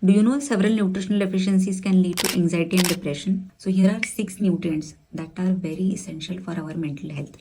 Do you know several nutritional deficiencies can lead to anxiety and depression? So here are 6 nutrients that are very essential for our mental health.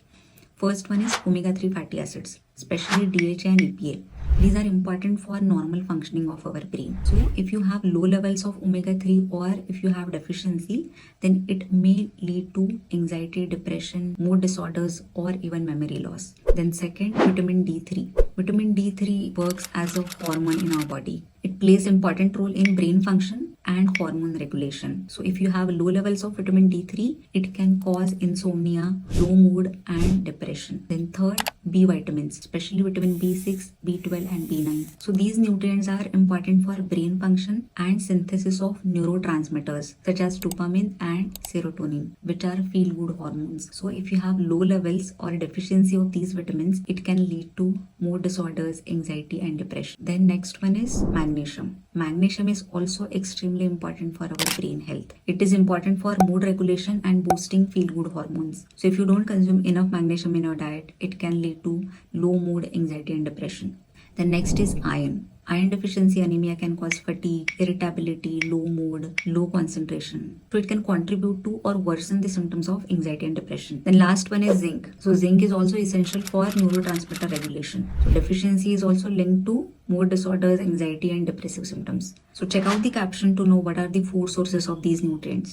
First one is omega-3 fatty acids, especially DHA and EPA. These are important for normal functioning of our brain. So if you have low levels of omega-3 or if you have deficiency, then it may lead to anxiety, depression, mood disorders, or even memory loss. Then second, vitamin D3. Vitamin D3 works as a hormone in our body. It plays important role in brain function and hormone regulation. So if you have low levels of vitamin D3, it can cause insomnia, low mood and depression. Then third, B vitamins, especially vitamin B6, B12 and B9. So these nutrients are important for brain function and synthesis of neurotransmitters such as dopamine and serotonin, which are feel-good hormones. So if you have low levels or deficiency of these vitamins, it can lead to mood disorders, anxiety and depression. Then next one is magnesium. Magnesium is also extremely important for our brain health. It is important for mood regulation and boosting feel-good hormones. So if you don't consume enough magnesium in your diet, it can lead to low mood, anxiety and depression. The next is iron. Iron deficiency anemia can cause fatigue, irritability, low mood, low concentration. So it can contribute to or worsen the symptoms of anxiety and depression. Then last one is zinc. So zinc is also essential for neurotransmitter regulation. So deficiency is also linked to mood disorders, anxiety and depressive symptoms. So check out the caption to know what are the food sources of these nutrients.